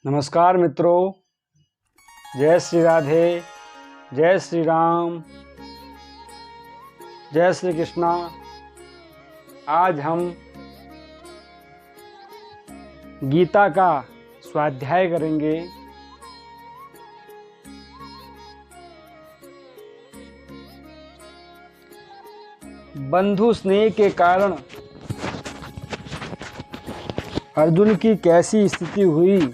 नमस्कार मित्रों, जय श्री राधे, जय श्री राम, जय श्री कृष्णा। आज हम गीता का स्वाध्याय करेंगे। बंधु स्नेह के कारण अर्जुन की कैसी स्थिति हुई,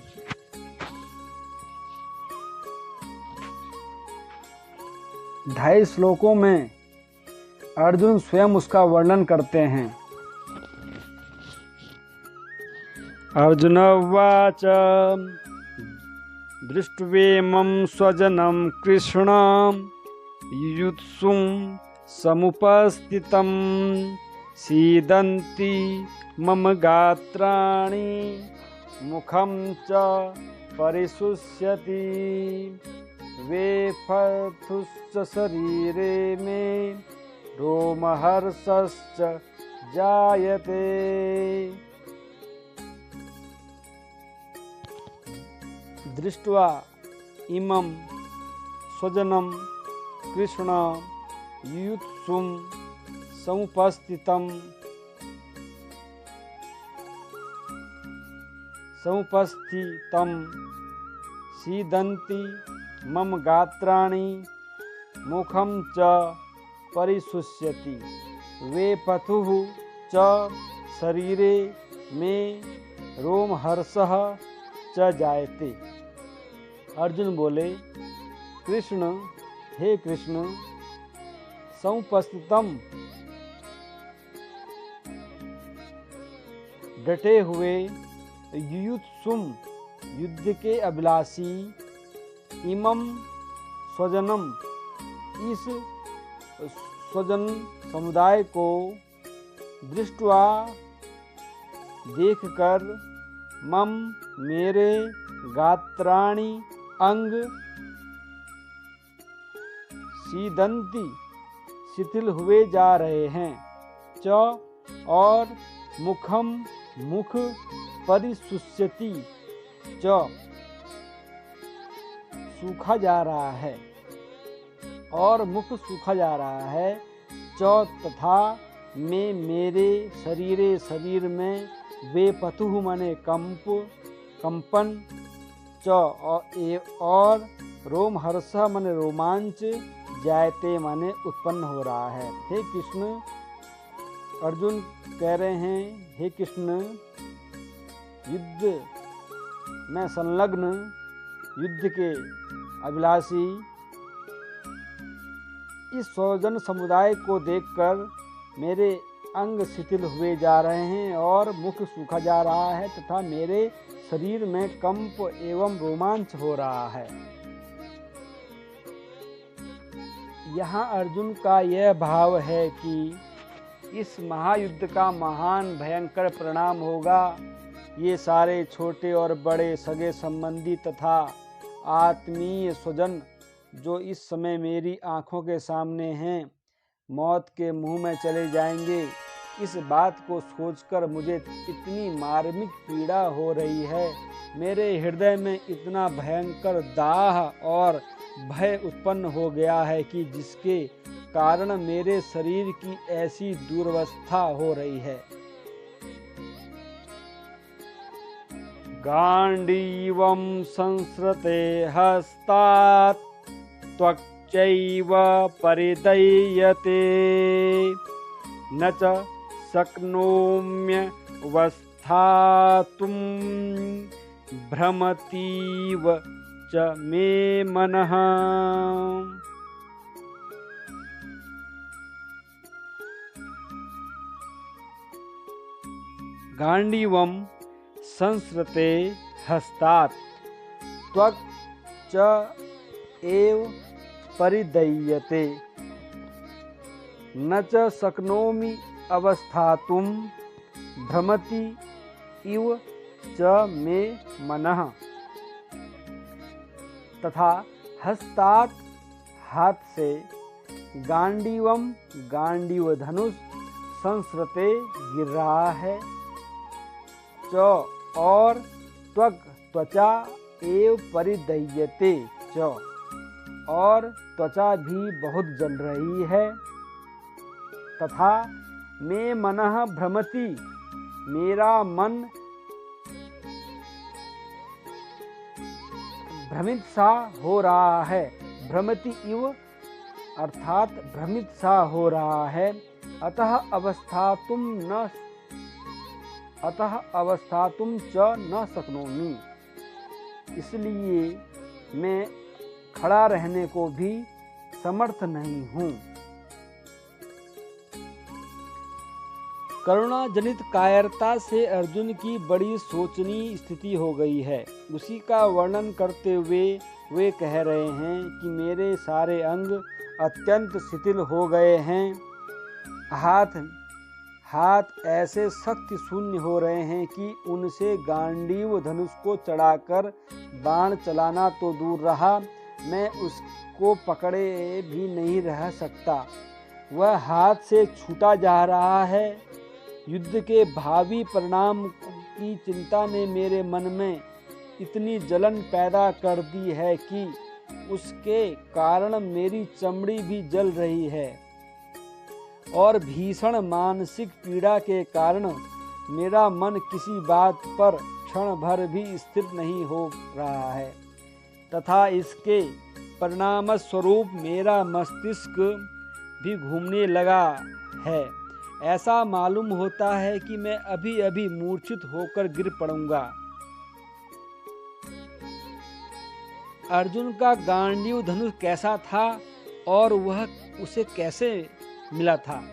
2.5 श्लोकों में अर्जुन स्वयं उसका वर्णन करते हैं। अर्जुन उवाच दृष्ट्वेमं स्वजनं कृष्णं युयुत्सुं समुपस्थितं सीदन्ति मम गात्राणि मुखं च परिशुष्यति वेपथुश्च शरीरे मे रोमहर्षश्च जायते। दृष्ट्वा इमं स्वजनं कृष्ण युयुत्सुं समुपस्थितं सीदन्ति मम गात्राणि मुखं च परिशुष्यति वेपथुः च शरीरे मे रोमहर्षः च जायते। अर्जुन बोले, कृष्ण, हे कृष्ण, समुपस्थितम डटे हुए, युयुत्सुम युद्ध के अभिलाषी, इमं स्वजनम इस स्वजन समुदाय को, दृष्ट्वा देखकर, मम मेरे, गात्राणि अंग, सीदंती शिथिल हुए जा रहे हैं, च और मुखम मुख, परिशुष्यति च सूखा जा रहा है और मुख सूखा जा रहा है, च तथा मैं मेरे शरीर में, वेपथुः माने कंपन, च और रोमहर्ष माने रोमांच, जायते माने उत्पन्न हो रहा है। हे कृष्ण, अर्जुन कह रहे हैं, हे कृष्ण, युद्ध में संलग्न, युद्ध के अभिलाषी इस स्वजन समुदाय को देखकर मेरे अंग शिथिल हुए जा रहे हैं और मुख सूखा जा रहा है तथा मेरे शरीर में कंप एवं रोमांच हो रहा है। यहाँ अर्जुन का यह भाव है कि इस महायुद्ध का महान भयंकर परिणाम होगा। ये सारे छोटे और बड़े सगे संबंधी तथा आत्मीय स्वजन जो इस समय मेरी आंखों के सामने हैं, मौत के मुंह में चले जाएंगे। इस बात को सोचकर मुझे इतनी मार्मिक पीड़ा हो रही है, मेरे हृदय में इतना भयंकर दाह और भय उत्पन्न हो गया है कि जिसके कारण मेरे शरीर की ऐसी दुर्वस्था हो रही है। गांडीवं संसृते हस्तात् त्वक्चैव परिदह्यते न च शक्नोम्यवस्थातुं भ्रमतीव च मे मनः। गांडीवं संसृते हस्तात् त्वक् च एव परिदह्यते न च शक्नोमि अवस्थातुं भ्रमति इव च मे मनः। तथा हस्तात् हाथ से, गांडीवम गांडीव धनुष, संसृते गिर रहा है, च और त्वक त्वचा एव परिदह्यते च, और त्वचा भी बहुत जल रही है। तथा मे मनः भ्रमति, मेरा मन भ्रमित सा हो रहा है। भ्रमति इव अर्थात भ्रमित सा हो रहा है। अतः अवस्थातुम च न शक्नोमि, इसलिए मैं खड़ा रहने को भी समर्थ नहीं हूँ। करुणा जनित कायरता से अर्जुन की बड़ी शोचनीय स्थिति हो गई है। उसी का वर्णन करते हुए वे कह रहे हैं कि मेरे सारे अंग अत्यंत शिथिल हो गए हैं, हाथ ऐसे शक्ति शून्य हो रहे हैं कि उनसे गांडीव धनुष को चढ़ाकर बाण चलाना तो दूर रहा, मैं उसको पकड़े भी नहीं रह सकता। वह हाथ से छूटा जा रहा है। युद्ध के भावी परिणाम की चिंता ने मेरे मन में इतनी जलन पैदा कर दी है कि उसके कारण मेरी चमड़ी भी जल रही है, और भीषण मानसिक पीड़ा के कारण मेरा मन किसी बात पर क्षण भर भी स्थिर नहीं हो रहा है, तथा इसके परिणाम स्वरूप मेरा मस्तिष्क भी घूमने लगा है। ऐसा मालूम होता है कि मैं अभी अभी मूर्छित होकर गिर पड़ूंगा। अर्जुन का गांडीव धनुष कैसा था और वह उसे कैसे मिला था,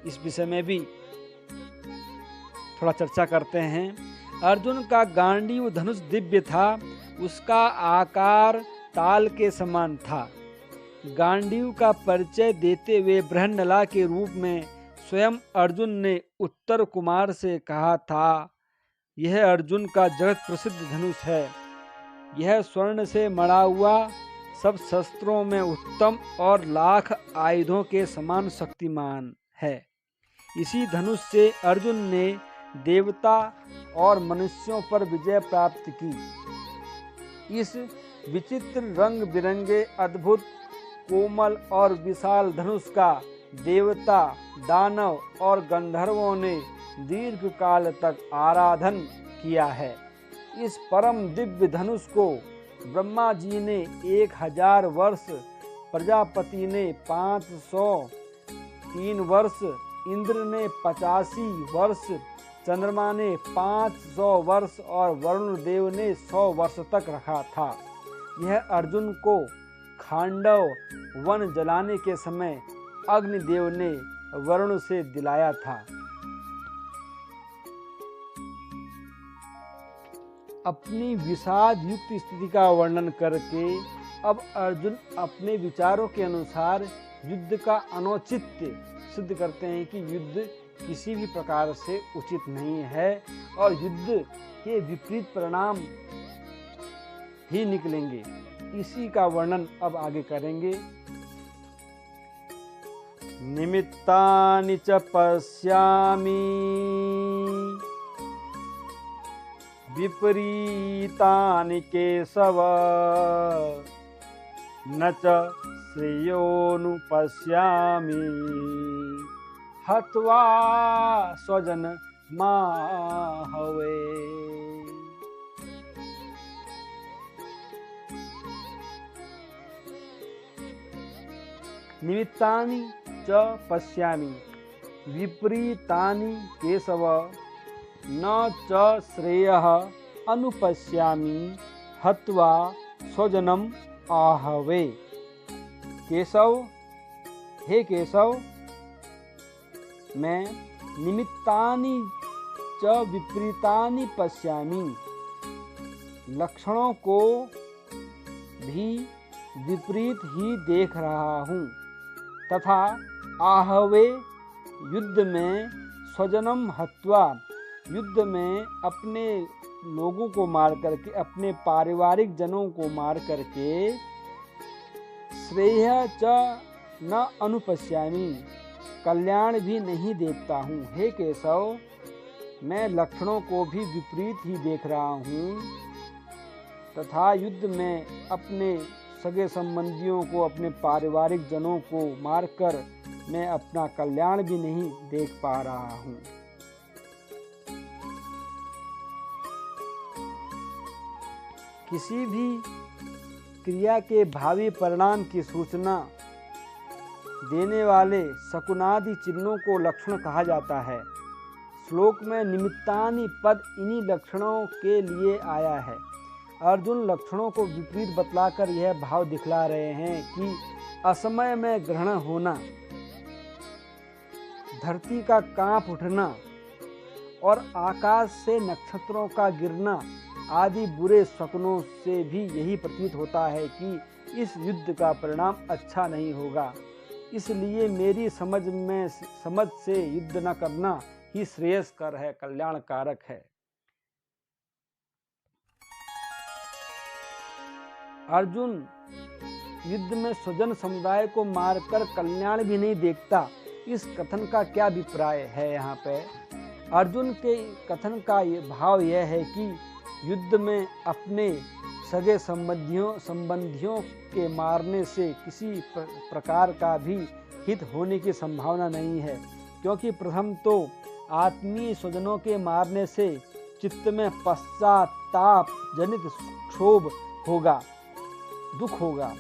इस विषय में भी थोड़ा चर्चा करते हैं। अर्जुन का गांडीव धनुष दिव्य था, उसका आकार ताल के समान था। गांडीव का परिचय देते हुए बृहन्नला के रूप में स्वयं अर्जुन ने उत्तर कुमार से कहा था, यह अर्जुन का जगत प्रसिद्ध धनुष है। यह स्वर्ण से मढ़ा हुआ, सब शस्त्रों में उत्तम और लाख आयुधों के समान शक्तिमान है। इसी धनुष से अर्जुन ने देवता और मनुष्यों पर विजय प्राप्त की। इस विचित्र रंग बिरंगे अद्भुत कोमल और विशाल धनुष का देवता, दानव और गंधर्वों ने दीर्घ काल तक आराधन किया है। इस परम दिव्य धनुष को ब्रह्मा जी ने 1000 वर्ष, प्रजापति ने 503 वर्ष, इंद्र ने 85 वर्ष, चंद्रमा ने 500 वर्ष और वरुण देव ने 100 वर्ष तक रखा था। यह अर्जुन को खांडव वन जलाने के समय अग्निदेव ने वरुण से दिलाया था। अपनी विषाद युक्त स्थिति का वर्णन करके अब अर्जुन अपने विचारों के अनुसार युद्ध का अनौचित्य सिद्ध करते हैं कि युद्ध किसी भी प्रकार से उचित नहीं है और युद्ध के विपरीत परिणाम ही निकलेंगे। इसी का वर्णन अब आगे करेंगे। निमित्तानि च पश्यामि विपरीतानि केशव, न च श्रेयोनु पश्यामि हत्वा स्वजन माहवे। निमित्तानि च पश्यामि विपरीतानि केशव, न च श्रेयः अनुपश्यामि हत्वा स्वजनम आहवे। केशव, हे केशव, मैं निमित्तानि च विपरीतानि पश्यामि, लक्षणों को भी विपरीत ही देख रहा हूँ, तथा आहवे युद्ध में, स्वजनम हत्वा युद्ध में अपने लोगों को मार करके, अपने पारिवारिक जनों को मार करके, श्रेय च न अनुपश्यामि कल्याण भी नहीं देखता हूँ। हे केशव, मैं लक्षणों को भी विपरीत ही देख रहा हूँ तथा युद्ध में अपने सगे संबंधियों को, अपने पारिवारिक जनों को मारकर मैं अपना कल्याण भी नहीं देख पा रहा हूँ। किसी भी क्रिया के भावी परिणाम की सूचना देने वाले शकुनादि चिन्हों को लक्षण कहा जाता है। श्लोक में निमित्तानि पद इन्हीं लक्षणों के लिए आया है। अर्जुन लक्षणों को विपरीत बतलाकर यह भाव दिखला रहे हैं कि असमय में ग्रहण होना, धरती का कांप उठना और आकाश से नक्षत्रों का गिरना आदि बुरे शकुनों से भी यही प्रतीत होता है कि इस युद्ध का परिणाम अच्छा नहीं होगा। इसलिए मेरी समझ से युद्ध न करना ही श्रेयस्कर है, कल्याणकारक है। अर्जुन युद्ध में स्वजन समुदाय को मारकर कल्याण भी नहीं देखता, इस कथन का क्या अभिप्राय है? यहाँ पे अर्जुन के कथन का भाव यह है कि युद्ध में अपने सगे संबंधियों के मारने से किसी प्रकार का भी हित होने की संभावना नहीं है, क्योंकि प्रथम तो आत्मीय स्वजनों के मारने से चित्त में पश्चाताप जनित क्षोभ होगा, दुख होगा।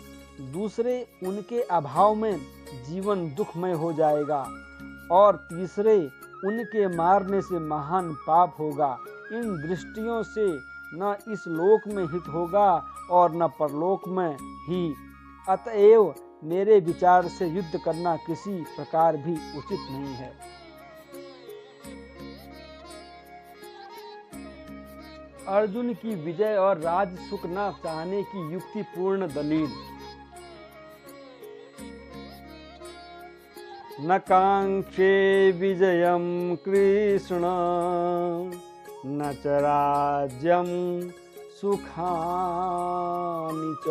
दूसरे, उनके अभाव में जीवन दुखमय हो जाएगा और तीसरे, उनके मारने से महान पाप होगा। इन दृष्टियों से न इस लोक में हित होगा और न परलोक में ही। अतएव मेरे विचार से युद्ध करना किसी प्रकार भी उचित नहीं है। अर्जुन की विजय और राज सुख न चाहने की युक्तिपूर्ण दलील। न कांक्षे विजयम कृष्ण न च राज्यम सुखानि च।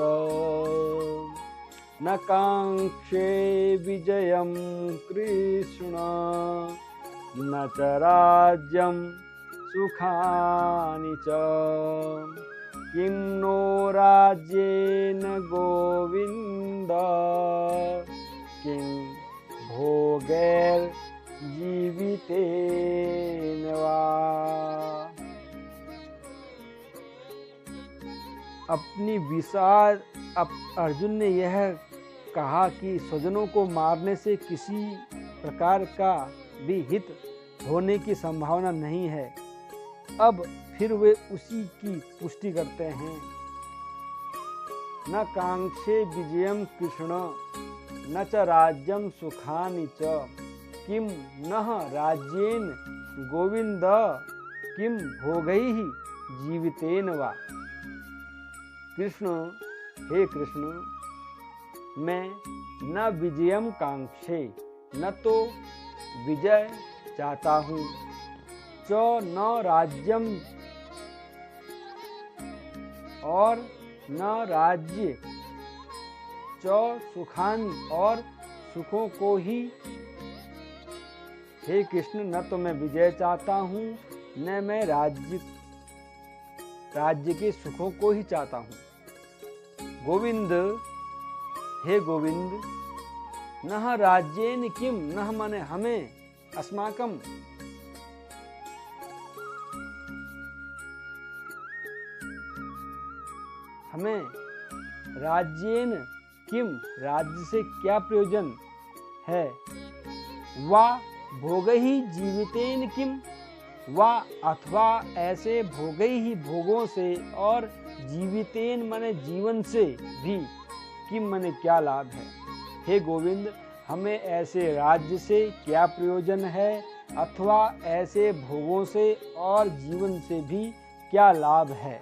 न कांक्षे विजयम कृष्ण न च राज्यम सुखानि च। किं नो राज्येन गोविन्द किं भोगैर्जीवितेन वा। अपनी विशाल अर्जुन ने यह कहा कि स्वजनों को मारने से किसी प्रकार का भी हित होने की संभावना नहीं है। अब फिर वे उसी की पुष्टि करते हैं। न कांक्षे विजयम कृष्ण न च राज्यम सुखानि च। किम नः राज्येन गोविंद किम भोगैः जीवितेन वा। कृष्ण, हे कृष्ण, मैं न विजयम कांक्षे, न तो विजय चाहता हूँ, च न राज्यम और न राज्य, च सुखानि और सुखों को ही। हे कृष्ण, न तो मैं विजय चाहता हूँ न मैं राज्य के सुखों को ही चाहता हूँ। गोविंद, हे गोविंद, नह राज्येन किम, नह माने हमें, अस्माकम, हमें, राज्येन किम, राज्य से क्या प्रयोजन है, वा भोगैः जीवितेन किम, वा अथवा ऐसे भोगैः भोगों से और जीवितेन माने जीवन से भी, किम माने क्या लाभ है। हे गोविंद, हमें ऐसे राज्य से क्या प्रयोजन है अथवा ऐसे भोगों से और जीवन से भी क्या लाभ है।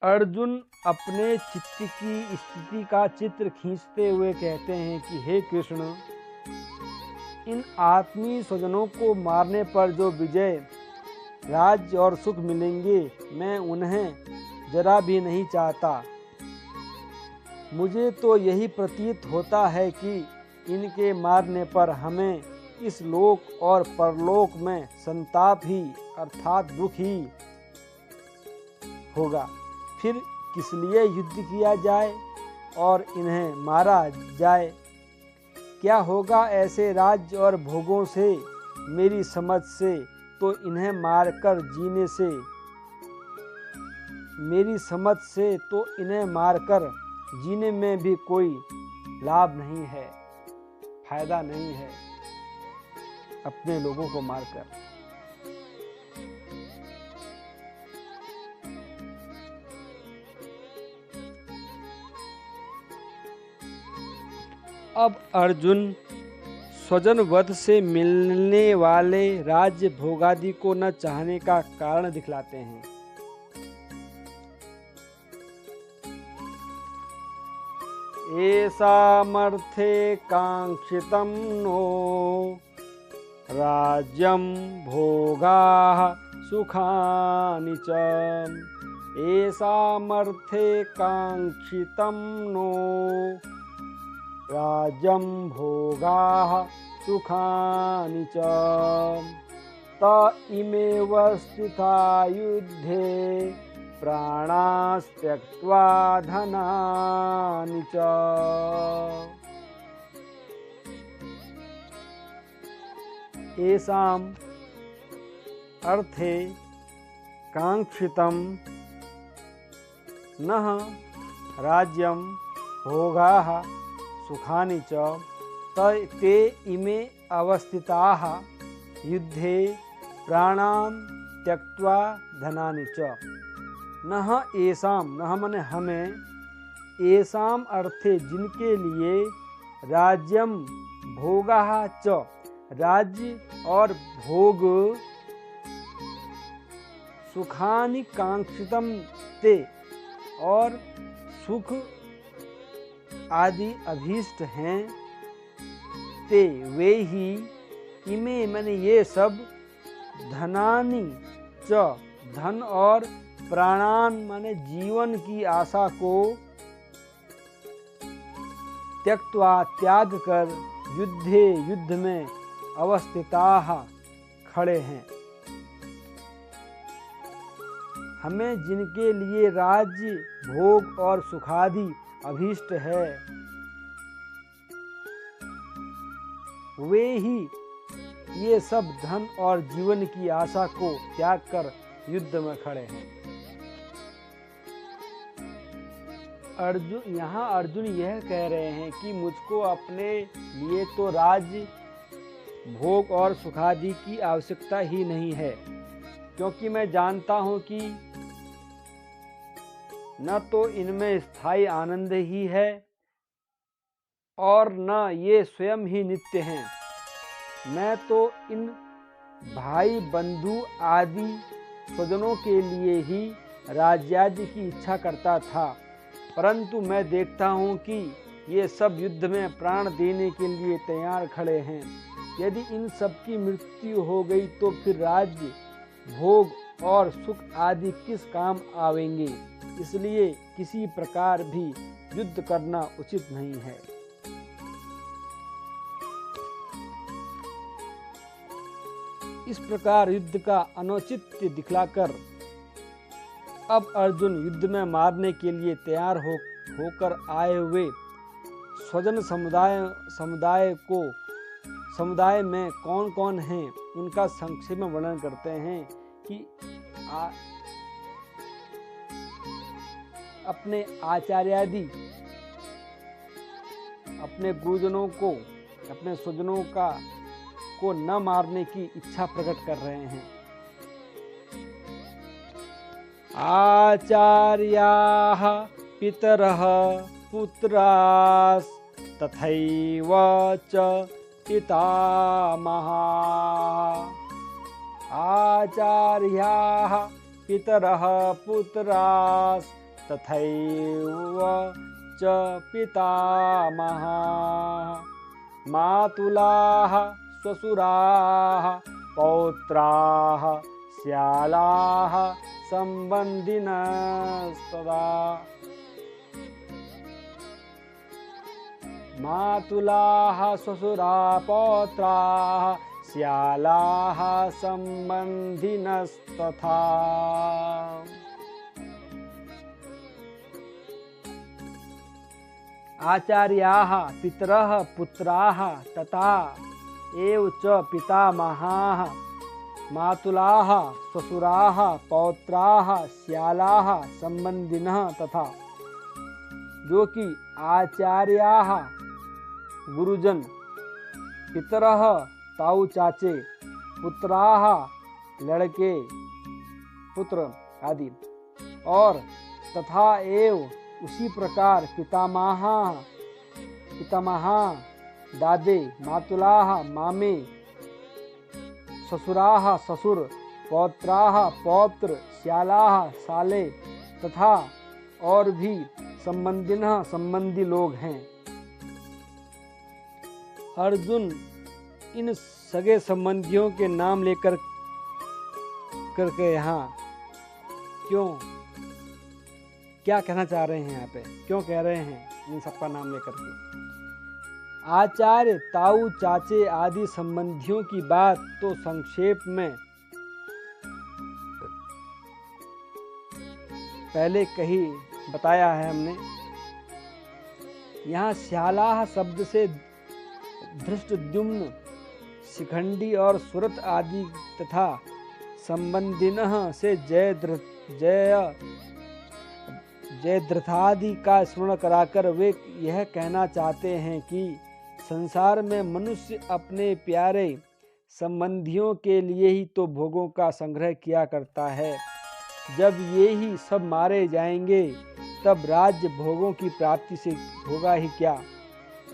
अर्जुन अपने चित्त की स्थिति का चित्र खींचते हुए कहते हैं कि हे कृष्ण, इन आत्मीय स्वजनों को मारने पर जो विजय, राज्य और सुख मिलेंगे, मैं उन्हें जरा भी नहीं चाहता। मुझे तो यही प्रतीत होता है कि इनके मारने पर हमें इस लोक और परलोक में संताप ही अर्थात दुख ही होगा। फिर किस लिए युद्ध किया जाए और इन्हें मारा जाए? क्या होगा ऐसे राज्य और भोगों से? मेरी समझ से तो इन्हें मारकर जीने से, मेरी समझ से तो इन्हें मारकर जीने में भी कोई लाभ नहीं है, फायदा नहीं है अपने लोगों को मारकर। अब अर्जुन स्वजन वध से मिलने वाले राज्य भोगादि को न चाहने का कारण दिखलाते हैं। एषामर्थे कांक्षितं नो राज्यं भोगाः सुखानि च। एषामर्थे कांक्षितं नो राज्यं भोगाः सुखानि च। त इमेव स्थिता युद्धे प्राणास्त्यक्त्वा धनानि च। एषाम् अर्थे कांक्षितं नः राज्यं भोगाः सुखानि च। ते इमे अवस्थिताः युद्धे प्राणान् त्यक्त्वा धनानि च। नह एषाम, नह मने हमें, एषाम अर्थे जिनके लिए, राज्यम भोगाः च राज्य और भोग, सुखानि कांक्षितम ते और सुख आदि अभीष्ट हैं, ते वे ही, इमे मने ये सब, धनानि च धन और प्राणान माने जीवन की आशा को, त्यक्त्वा त्याग कर, युद्धे युद्ध में, अवस्थिताः खड़े हैं। हमें जिनके लिए राज्य भोग और सुखादि अभीष्ट है, वे ही ये सब धन और जीवन की आशा को त्याग कर युद्ध में खड़े हैं। यहाँ अर्जुन यह कह रहे हैं कि मुझको अपने लिए तो राज्य भोग और सुखादि की आवश्यकता ही नहीं है, क्योंकि मैं जानता हूँ कि न तो इनमें स्थायी आनंद ही है और न ये स्वयं ही नित्य हैं। मैं तो इन भाई बंधु आदि स्वजनों के लिए ही राज्यादि की इच्छा करता था, परंतु मैं देखता हूँ कि ये सब युद्ध में प्राण देने के लिए तैयार खड़े हैं। यदि इन सब की मृत्यु हो गई तो फिर राज्य भोग और सुख आदि किस काम आवेंगे। इसलिए किसी प्रकार भी युद्ध करना उचित नहीं है। इस प्रकार युद्ध का अनुचित्य दिखलाकर अब अर्जुन युद्ध में मारने के लिए तैयार होकर आए हुए स्वजन समुदाय में कौन कौन हैं उनका संक्षेप में वर्णन करते हैं कि अपने आचार्यादि अपने गुरुजनों को, अपने स्वजनों को न मारने की इच्छा प्रकट कर रहे हैं। आचार्याः पितरः पुत्रास् तथैव च पितामहाः। आचार्याः पितरः पुत्रास् तथैव च पितामहाः। मातुलाः श्वशुराः पौत्राः श्यालाः संबंधिनस्तदा। मातुलाः श्वशुराः पौत्राः श्यालाः सम्बन्धिनस्तथा। आचार्याः पितरः पुत्राः तथा एव च पितामहाः मातुलाः ससुराः पौत्राः श्यालाः संबंधिनः तथा। जो कि आचार्याः गुरुजन, पितरः ताऊ चाचे, पुत्राः लड़के पुत्र आदि, और तथा एव उसी प्रकार पितामहा दादे, मातुलाः मामे, ससुराः ससुर, पौत्राः पौत्र, श्यालाः साले तथा और भी संबंधिनः संबंधी लोग हैं। अर्जुन इन सगे संबंधियों के नाम लेकर करके यहाँ क्या कहना चाह रहे हैं, यहाँ पे क्यों कह रहे हैं इन सबका नाम लेकर के। आचार्य ताऊ चाचे आदि संबंधियों की बात तो संक्षेप में पहले कही बताया है हमने। यहाँ श्यालाह शब्द से धृष्टद्युम्न, शिखंडी और सुरत आदि तथा संबंधिनः से जयद्रथादि का स्मरण कराकर वे यह कहना चाहते हैं कि संसार में मनुष्य अपने प्यारे संबंधियों के लिए ही तो भोगों का संग्रह किया करता है। जब ये ही सब मारे जाएंगे तब राज्य भोगों की प्राप्ति से होगा ही क्या।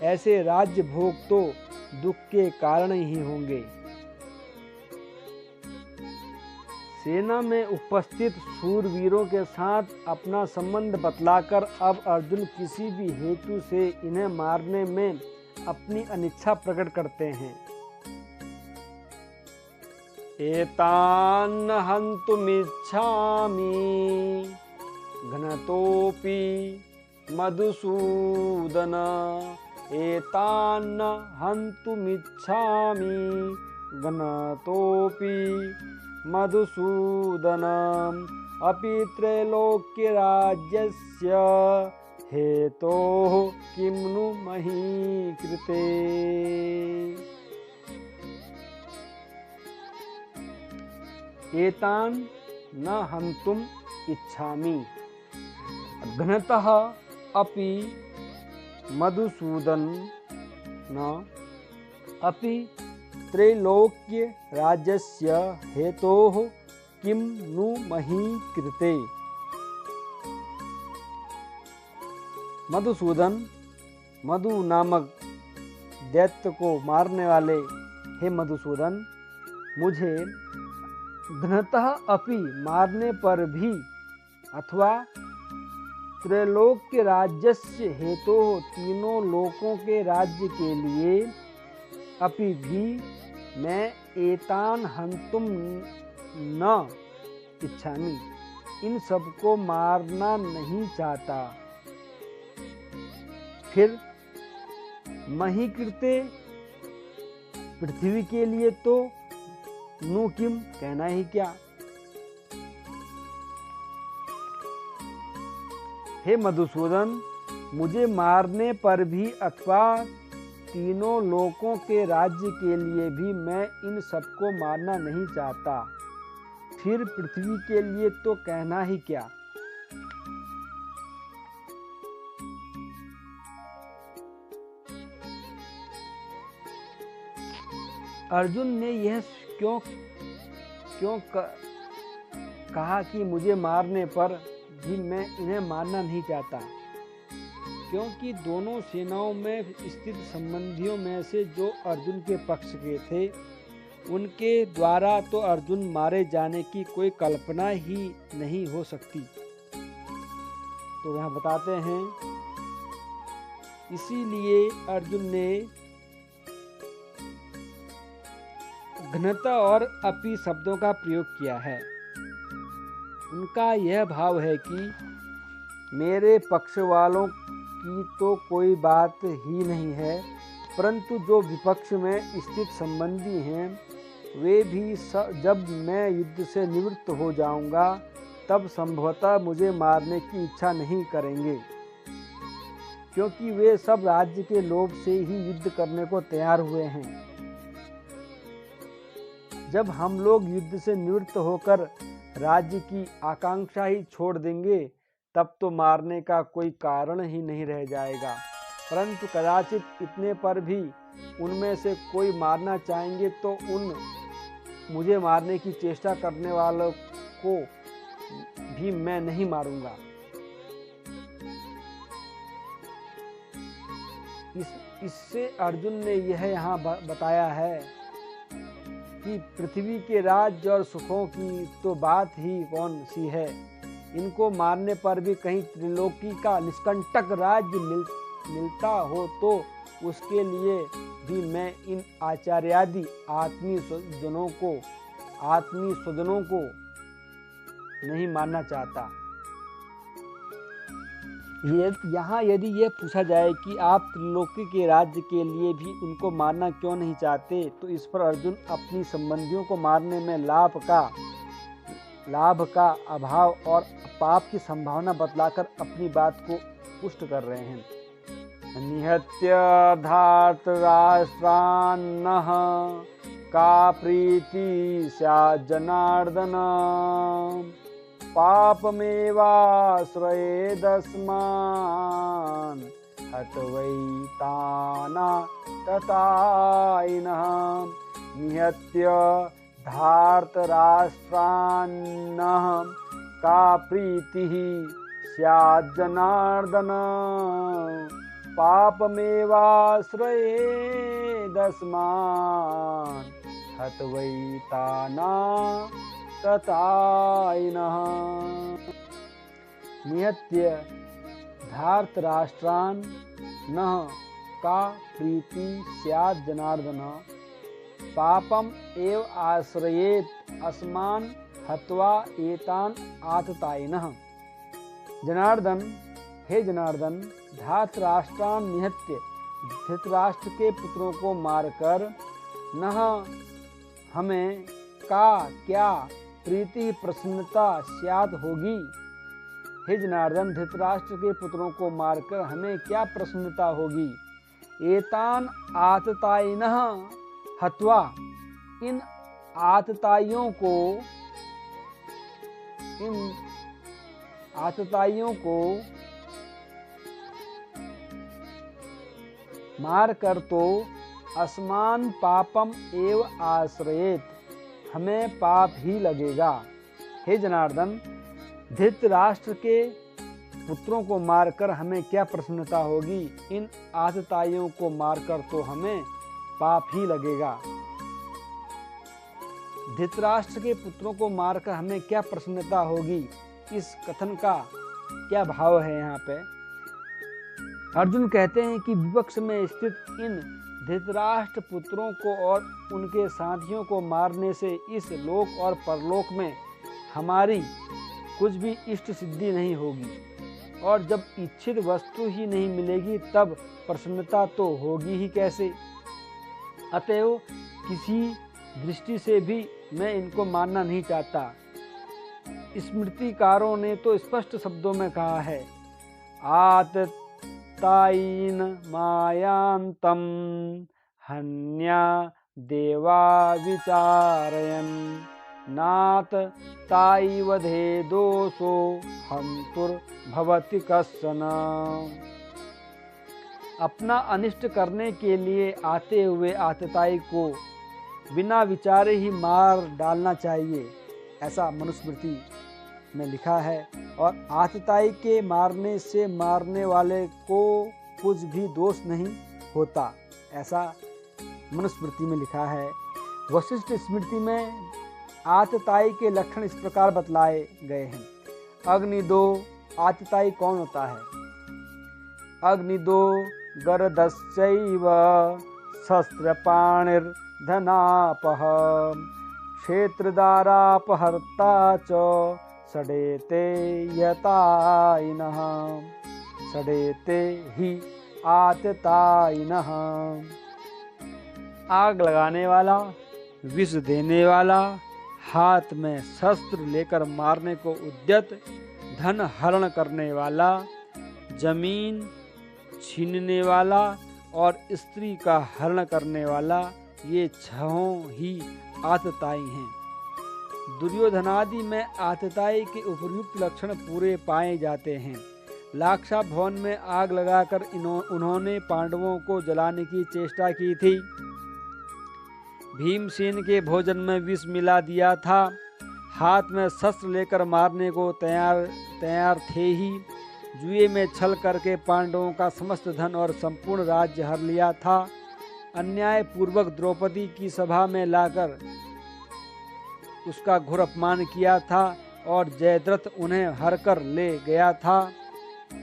ऐसे राज्य भोग तो दुख के कारण ही होंगे। सेना में उपस्थित शूरवीरों के साथ अपना संबंध बतलाकर अब अर्जुन किसी भी हेतु से इन्हें मारने में अपनी अनिच्छा प्रकट करते हैं। एतान् हन्तुमिच्छामि घ्नतोऽपि मधुसूदन, एतान् हन्तुमिच्छामि घ्नतोऽपि मधुसूदन, अपि त्रैलोक्यराज्यस्य हेतोः किं नु मही कृते। एतान् न हन्तुम् इच्छामि घ्नतः अपि मधुसूदन, न अपि त्रैलोक्य राज्यस्य हेतोः किं नु मही कृते। मधुसूदन, मधु नामक दैत्य को मारने वाले हे मधुसूदन, मुझे घ्नतः अपि मारने पर भी अथवा त्रैलोक्य राज्यस्य हेतोः तीनों लोकों के राज्य के लिए अपि भी मैं एतान हंतुम न इच्छामि, इन सबको मारना नहीं चाहता। फिर महीकृते, पृथ्वी के लिए तो नु किम, कहना ही क्या। हे मधुसूदन, मुझे मारने पर भी अथवा तीनों लोकों के राज्य के लिए भी मैं इन सबको मारना नहीं चाहता। फिर पृथ्वी के लिए तो कहना ही क्या। अर्जुन ने यह क्यों कहा कि मुझे मारने पर भी मैं इन्हें मारना नहीं चाहता, क्योंकि दोनों सेनाओं में स्थित संबंधियों में से जो अर्जुन के पक्ष के थे उनके द्वारा तो अर्जुन मारे जाने की कोई कल्पना ही नहीं हो सकती। तो यहाँ बताते हैं, इसीलिए अर्जुन ने घ्नता और अपि शब्दों का प्रयोग किया है। उनका यह भाव है कि मेरे पक्ष वालों की तो कोई बात ही नहीं है, परंतु जो विपक्ष में स्थित संबंधी हैं वे भी जब मैं युद्ध से निवृत्त हो जाऊंगा तब संभवतः मुझे मारने की इच्छा नहीं करेंगे, क्योंकि वे सब राज्य के लोभ से ही युद्ध करने को तैयार हुए हैं। जब हम लोग युद्ध से निवृत्त होकर राज्य की आकांक्षा ही छोड़ देंगे तब तो मारने का कोई कारण ही नहीं रह जाएगा। परंतु कदाचित इतने पर भी उनमें से कोई मारना चाहेंगे तो उन मुझे मारने की चेष्टा करने वालों को भी मैं नहीं मारूंगा। इससे अर्जुन ने यह यहाँ बताया है कि पृथ्वी के राज्य और सुखों की तो बात ही कौन सी है, इनको मारने पर भी कहीं त्रिलोकी का निष्कंटक राज्य मिलता हो तो उसके लिए भी मैं इन आचार्यादि आत्मीय स्वजनों को नहीं मानना चाहता। यहाँ यदि यह पूछा जाए कि आप त्रिलोकी के राज्य के लिए भी उनको मारना क्यों नहीं चाहते, तो इस पर अर्जुन अपनी संबंधियों को मारने में लाभ का अभाव और पाप की संभावना बतलाकर अपनी बात को पुष्ट कर रहे हैं। निहत्य धार्तराष्ट्रान्नः का प्रीति स्यात् जनार्दन पापमेवाश्रयेदस्मान् हत्वैताना ततायिनः। निहत्य धार्तराष्ट्रान्नः का प्रीतिः स्यात् जनार्दन पापमेवाश्रयेदस्मान् हत्वैताना ततायिनः। निहत्य धार्तराष्ट्रान्नः का प्रीति स्यात् जनार्दन पापम एव आश्रयेत अस्मान् हत्वा एतान् आततायिनः। जनार्दन, हे जनार्दन, धार्तराष्ट्रान् निहत्य धृतराष्ट्र के पुत्रों को मारकर नह हमें का क्या प्रीति प्रसन्नता स्यात् होगी। हे जनार्दन, धृतराष्ट्र के पुत्रों को मारकर हमें क्या प्रसन्नता होगी। एतान आततायिनः हत्वा, इन आतताइयों को मार कर तो अस्मान पापम एव आश्रयेत, हमें पाप ही लगेगा। हे जनार्दन, धृतराष्ट्र के पुत्रों को मारकर हमें क्या प्रसन्नता होगी, इन आतताइयों को मारकर तो हमें पाप ही लगेगा। धृतराष्ट्र के पुत्रों को मारकर हमें क्या प्रसन्नता होगी, इस कथन का क्या भाव है। यहाँ पे अर्जुन कहते हैं कि विपक्ष में स्थित इन धृतराष्ट्र पुत्रों को और उनके साथियों को मारने से इस लोक और परलोक में हमारी कुछ भी इष्ट सिद्धि नहीं होगी, और जब इच्छित वस्तु ही नहीं मिलेगी तब प्रसन्नता तो होगी ही कैसे। अतएव किसी दृष्टि से भी मैं इनको मानना नहीं चाहता। स्मृतिकारों ने तो स्पष्ट शब्दों में कहा है, आततायिन मायांतम हन्या देवा विचारयन नात ताई वधे दोषो हंतुर्भवति कश्चन। अपना अनिष्ट करने के लिए आते हुए आतताई को बिना विचारे ही मार डालना चाहिए, ऐसा मनुस्मृति में लिखा है। और आतताई के मारने से मारने वाले को कुछ भी दोष नहीं होता, ऐसा मनुस्मृति में लिखा है। वशिष्ठ स्मृति में आतताई के लक्षण इस प्रकार बतलाए गए हैं। अग्निदो, आतताई कौन होता है। अग्निदो गरदश्चैव शस्त्रपाणिर्धनापः क्षेत्रदारापहर्ता च षडेते हि आततायिनः। आग लगाने वाला, विष देने वाला, हाथ में शस्त्र लेकर मारने को उद्यत, धन हरण करने वाला, जमीन छीनने वाला और स्त्री का हरण करने वाला, ये छहों ही आतताई हैं। दुर्योधनादि में आतताई के उपयुक्त लक्षण पूरे पाए जाते हैं। लाक्षा भवन में आग लगाकर उन्होंने पांडवों को जलाने की चेष्टा की थी। भीमसेन के भोजन में विष मिला दिया था। हाथ में शस्त्र लेकर मारने को तैयार थे ही। जुए में छल करके पांडवों का समस्त धन और संपूर्ण राज्य हर लिया था। अन्याय पूर्वक द्रौपदी की सभा में लाकर उसका घोर अपमान किया था और जयद्रथ उन्हें हर कर ले गया था।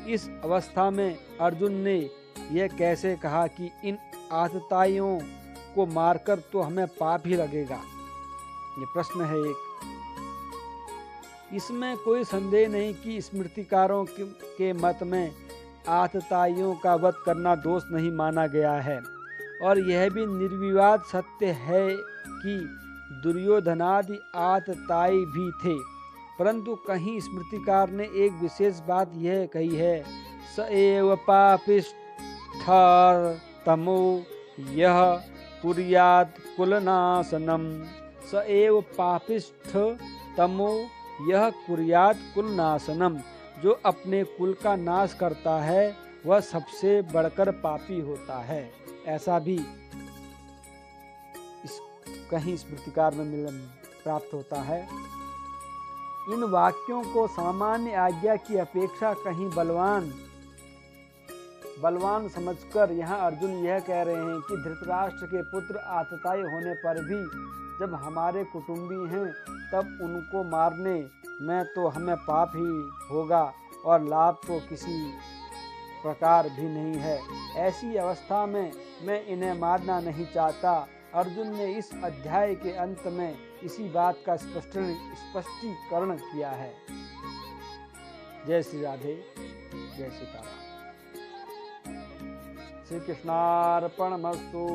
इस अवस्था में अर्जुन ने यह कैसे कहा कि इन आतताइयों को मारकर तो हमें पाप ही लगेगा? ये प्रश्न है एक। इसमें कोई संदेह नहीं कि स्मृतिकारों के मत में आतताइयों का वध करना दोष नहीं माना गया है और यह भी निर्विवाद सत्य है कि दुर्योधनादि आतताई भी थे, परंतु कहीं स्मृतिकार ने एक विशेष बात यह कही है, स एव पापिष्ठ तमो यह कुर्यात् कुलनाशनम। स एव पापिष्ठ तमो यह कुर्यात् कुलनाशनम। जो अपने कुल का नाश करता है वह सबसे बढ़कर पापी होता है। ऐसा भी कहीं स्मृतिकार में प्राप्त होता है। इन वाक्यों को सामान्य आज्ञा की अपेक्षा कहीं बलवान समझकर यहाँ अर्जुन यह कह रहे हैं कि धृतराष्ट्र के पुत्र आतताई होने पर भी जब हमारे कुटुंबी हैं तब उनको मारने में तो हमें पाप ही होगा और लाभ तो किसी प्रकार भी नहीं है। ऐसी अवस्था में मैं इन्हें मारना नहीं चाहता। अर्जुन ने इस अध्याय के अंत में इसी बात का स्पष्टीकरण किया है। जय श्री राधे, जय सीताराम। श्री कृष्णार्पणमस्तु।